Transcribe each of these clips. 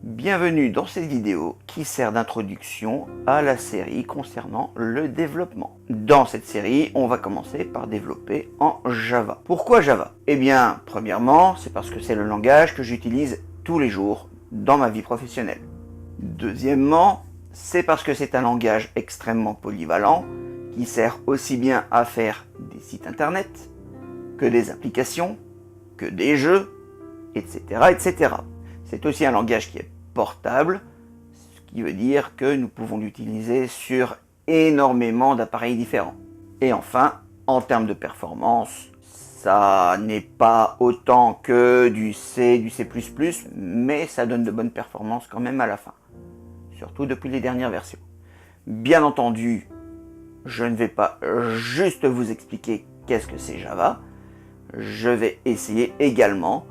Bienvenue dans cette vidéo qui sert d'introduction à la série concernant le développement. Dans cette série, on va commencer par développer en Java. Pourquoi Java? Eh bien, premièrement, c'est parce que c'est le langage que j'utilise tous les jours dans ma vie professionnelle. Deuxièmement, c'est parce que c'est un langage extrêmement polyvalent qui sert aussi bien à faire des sites internet que des applications, que des jeux, etc. etc. C'est aussi un langage qui est portable, ce qui veut dire que nous pouvons l'utiliser sur énormément d'appareils différents. Et enfin, en termes de performance, ça n'est pas autant que du C, du C++, mais ça donne de bonnes performances quand même à la fin, surtout depuis les dernières versions. Bien entendu, je ne vais pas juste vous expliquer qu'est-ce que c'est Java, je vais essayer également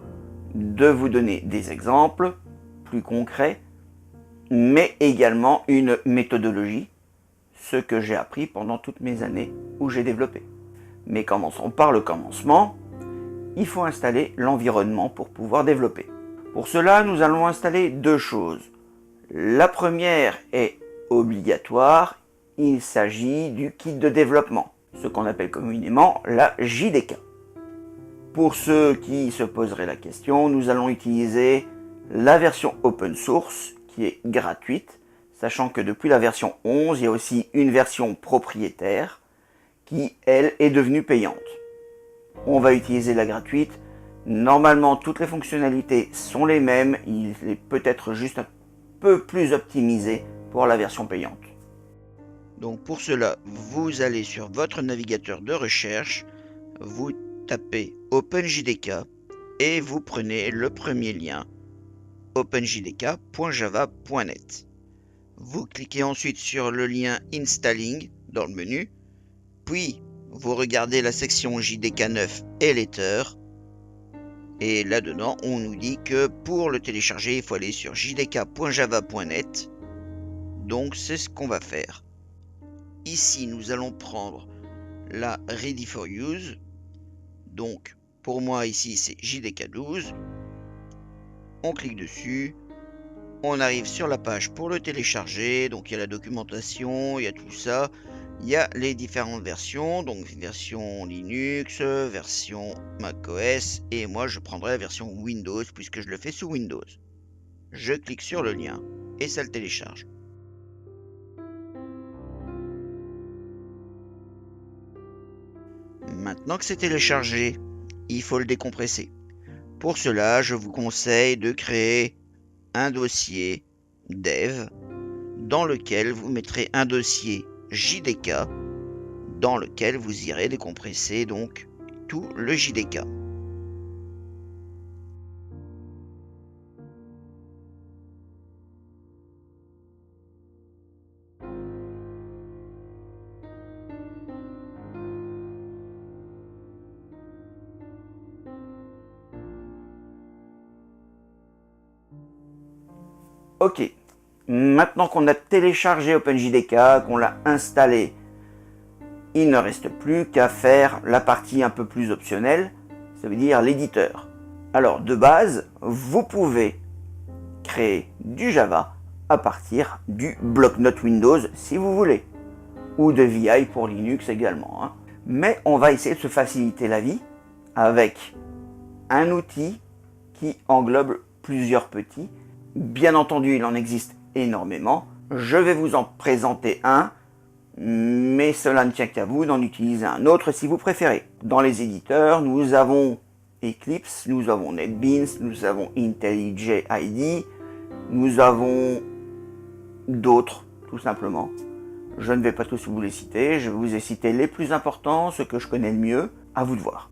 de vous donner des exemples plus concrets, mais également une méthodologie, ce que j'ai appris pendant toutes mes années où j'ai développé. Mais commençons par le commencement. Il faut installer l'environnement pour pouvoir développer. Pour cela, nous allons installer deux choses. La première est obligatoire, il s'agit du kit de développement, ce qu'on appelle communément la JDK. Pour ceux qui se poseraient la question, nous allons utiliser la version open source qui est gratuite, sachant que depuis la version 11, il y a aussi une version propriétaire qui, elle, est devenue payante. On va utiliser la gratuite. Normalement, toutes les fonctionnalités sont les mêmes, il est peut-être juste un peu plus optimisé pour la version payante. Donc pour cela, vous allez sur votre navigateur de recherche, vous tapez OpenJDK et vous prenez le premier lien openjdk.java.net. Vous cliquez ensuite sur le lien Installing dans le menu, puis vous regardez la section JDK 9 et Letter, et là-dedans on nous dit que pour le télécharger il faut aller sur jdk.java.net, donc c'est ce qu'on va faire. Ici nous allons prendre la Ready for Use. Donc, pour moi, ici, c'est JDK 12. On clique dessus. On arrive sur la page pour le télécharger. Donc, il y a la documentation, il y a tout ça. Il y a les différentes versions. Donc, version Linux, version macOS. Et moi, je prendrai la version Windows puisque je le fais sous Windows. Je clique sur le lien et ça le télécharge. Maintenant que c'est téléchargé, il faut le décompresser. Pour cela, je vous conseille de créer un dossier dev dans lequel vous mettrez un dossier JDK dans lequel vous irez décompresser donc tout le JDK. Ok, maintenant qu'on a téléchargé OpenJDK, qu'on l'a installé, il ne reste plus qu'à faire la partie un peu plus optionnelle, ça veut dire l'éditeur. Alors de base, vous pouvez créer du Java à partir du bloc-notes Windows si vous voulez, ou de VI pour Linux également. Hein. Mais on va essayer de se faciliter la vie avec un outil qui englobe plusieurs petits. Bien entendu, il en existe énormément. Je vais vous en présenter un, mais cela ne tient qu'à vous d'en utiliser un autre si vous préférez. Dans les éditeurs, nous avons Eclipse, nous avons NetBeans, nous avons IntelliJ IDEA, nous avons d'autres, tout simplement. Je ne vais pas tous vous les citer, je vous ai cité les plus importants, ceux que je connais le mieux, à vous de voir.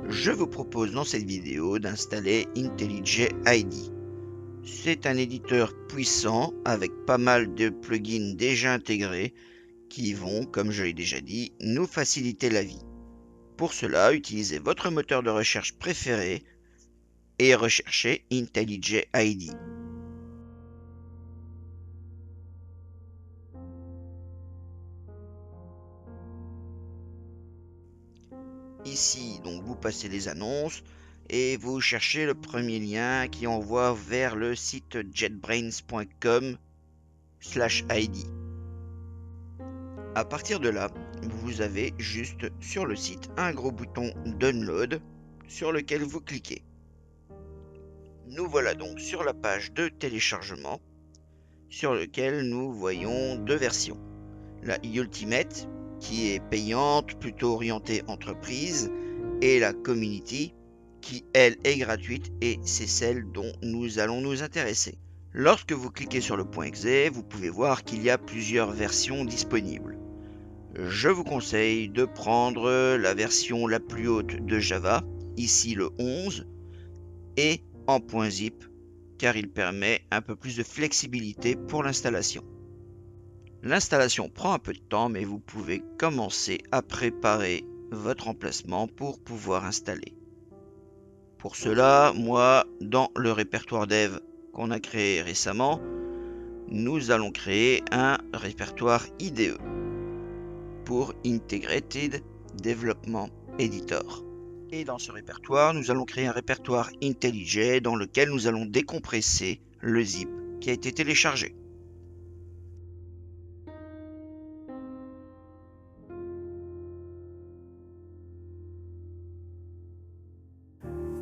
Je vous propose dans cette vidéo d'installer IntelliJ IDEA. C'est un éditeur puissant avec pas mal de plugins déjà intégrés qui vont, comme je l'ai déjà dit, nous faciliter la vie. Pour cela, utilisez votre moteur de recherche préféré et recherchez IntelliJ IDEA. Ici, donc vous passez les annonces et vous cherchez le premier lien qui envoie vers le site jetbrains.com/id. À partir de là, vous avez juste sur le site un gros bouton Download sur lequel vous cliquez. Nous voilà donc sur la page de téléchargement sur lequel nous voyons deux versions. La Ultimate qui est payante, plutôt orientée entreprise, et la Community qui elle est gratuite et c'est celle dont nous allons nous intéresser. Lorsque vous cliquez sur le point .exe, vous pouvez voir qu'il y a plusieurs versions disponibles. Je vous conseille de prendre la version la plus haute de Java, ici le 11, et en .zip, car il permet un peu plus de flexibilité pour l'installation. L'installation prend un peu de temps, mais vous pouvez commencer à préparer votre emplacement pour pouvoir installer. Pour cela, moi, dans le répertoire dev qu'on a créé récemment, nous allons créer un répertoire IDE pour Integrated Development Editor. Et dans ce répertoire, nous allons créer un répertoire IntelliJ dans lequel nous allons décompresser le zip qui a été téléchargé.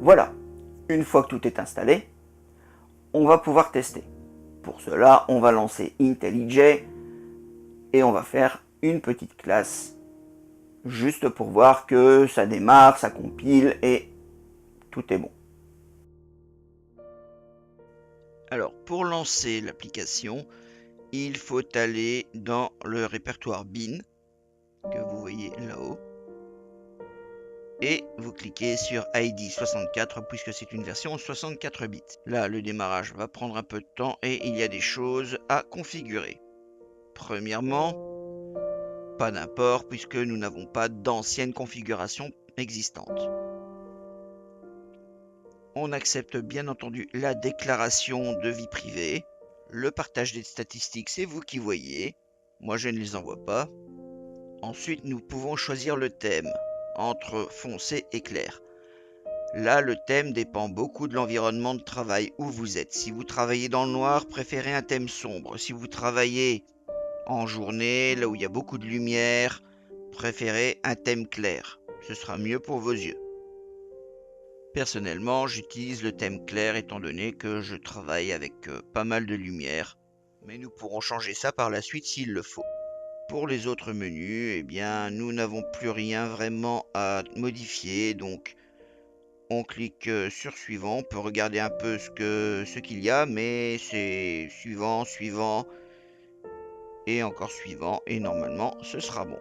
Voilà, une fois que tout est installé, on va pouvoir tester. Pour cela, on va lancer IntelliJ et on va faire une petite classe juste pour voir que ça démarre, ça compile et tout est bon. Alors, pour lancer l'application, il faut aller dans le répertoire bin que vous voyez là-haut et vous cliquez sur ID 64 puisque c'est une version 64 bits. Là, le démarrage va prendre un peu de temps et il y a des choses à configurer. Premièrement, pas d'import puisque nous n'avons pas d'ancienne configuration existante. On accepte bien entendu la déclaration de vie privée. Le partage des statistiques, c'est vous qui voyez. Moi, je ne les envoie pas. Ensuite, nous pouvons choisir le thème entre foncé et clair. Là, le thème dépend beaucoup de l'environnement de travail où vous êtes. Si vous travaillez dans le noir, préférez un thème sombre. Si vous travaillez en journée, là où il y a beaucoup de lumière, préférez un thème clair. Ce sera mieux pour vos yeux. Personnellement, j'utilise le thème clair étant donné que je travaille avec pas mal de lumière. Mais nous pourrons changer ça par la suite s'il le faut. Pour les autres menus, eh bien, nous n'avons plus rien vraiment à modifier, donc on clique sur suivant. On peut regarder un peu ce qu'il y a, mais c'est suivant, suivant et encore suivant, et normalement ce sera bon.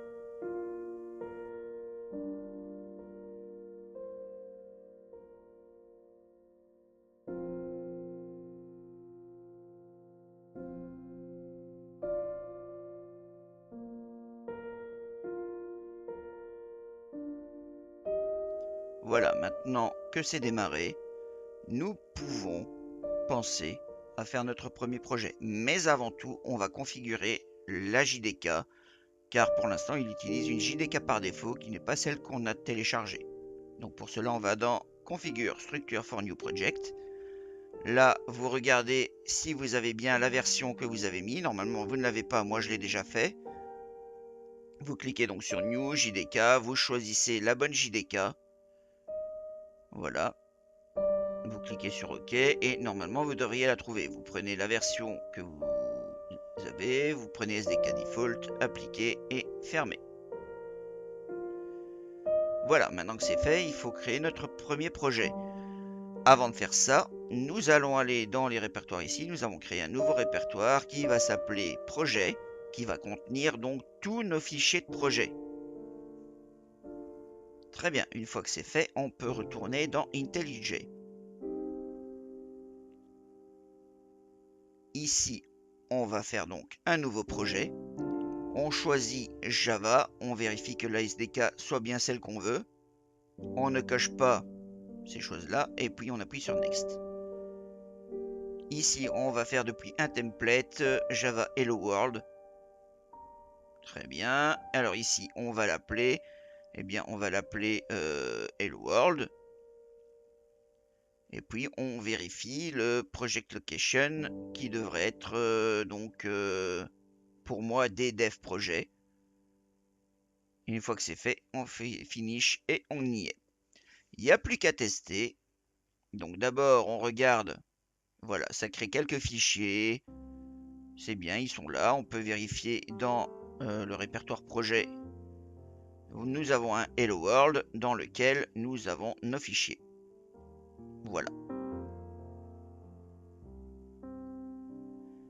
Voilà, maintenant que c'est démarré, nous pouvons penser à faire notre premier projet. Mais avant tout, on va configurer la JDK, car pour l'instant, il utilise une JDK par défaut qui n'est pas celle qu'on a téléchargée. Donc pour cela, on va dans Configure Structure for New Project. Là, vous regardez si vous avez bien la version que vous avez mis. Normalement, vous ne l'avez pas, moi je l'ai déjà fait. Vous cliquez donc sur New JDK, vous choisissez la bonne JDK. Voilà. Vous cliquez sur OK et normalement vous devriez la trouver. Vous prenez la version que vous avez, vous prenez SDK Default, appliquer et fermer. Voilà, maintenant que c'est fait, il faut créer notre premier projet. Avant de faire ça, nous allons aller dans les répertoires ici. Nous avons créé un nouveau répertoire qui va s'appeler projet, qui va contenir donc tous nos fichiers de projet. Très bien, une fois que c'est fait, on peut retourner dans IntelliJ. Ici, on va faire donc un nouveau projet. On choisit Java, on vérifie que la SDK soit bien celle qu'on veut. On ne coche pas ces choses-là et puis on appuie sur Next. Ici, on va faire depuis un template Java Hello World. Très bien. Alors ici, on va l'appeler, eh bien, on va l'appeler Hello World. Et puis on vérifie le project location qui devrait être pour moi des dev projets. Une fois que c'est fait, on fait finish et on y est. Il n'y a plus qu'à tester. Donc d'abord on regarde, voilà, ça crée quelques fichiers. C'est bien, ils sont là. On peut vérifier dans le répertoire projet. Nous avons un Hello World dans lequel nous avons nos fichiers. Voilà.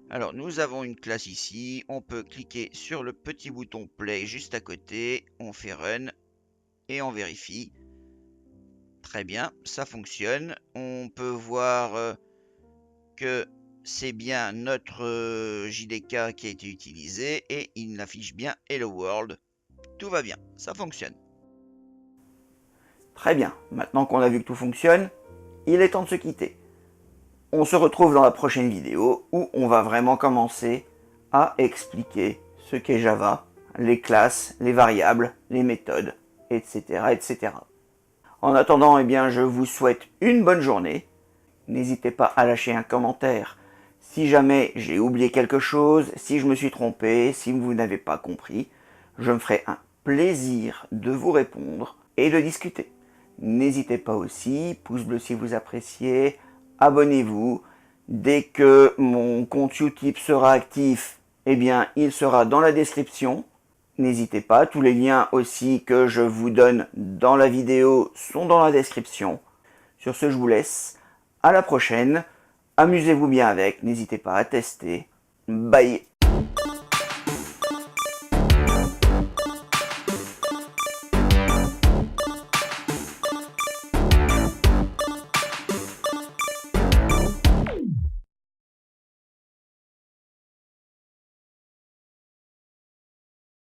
Alors nous avons une classe ici, on peut cliquer sur le petit bouton play juste à côté, on fait run et on vérifie. Très bien, ça fonctionne. On peut voir que c'est bien notre JDK qui a été utilisé et il affiche bien Hello World. Tout va bien, ça fonctionne. Très bien, maintenant qu'on a vu que tout fonctionne, il est temps de se quitter. On se retrouve dans la prochaine vidéo où on va vraiment commencer à expliquer ce qu'est Java, les classes, les variables, les méthodes, etc. etc. En attendant, eh bien, je vous souhaite une bonne journée. N'hésitez pas à lâcher un commentaire si jamais j'ai oublié quelque chose, si je me suis trompé, si vous n'avez pas compris. Je me ferai un plaisir de vous répondre et de discuter. N'hésitez pas aussi, pouce bleu si vous appréciez, abonnez-vous. Dès que mon compte Utip sera actif, eh bien, il sera dans la description. N'hésitez pas, tous les liens aussi que je vous donne dans la vidéo sont dans la description. Sur ce, je vous laisse. À la prochaine. Amusez-vous bien avec, n'hésitez pas à tester. Bye!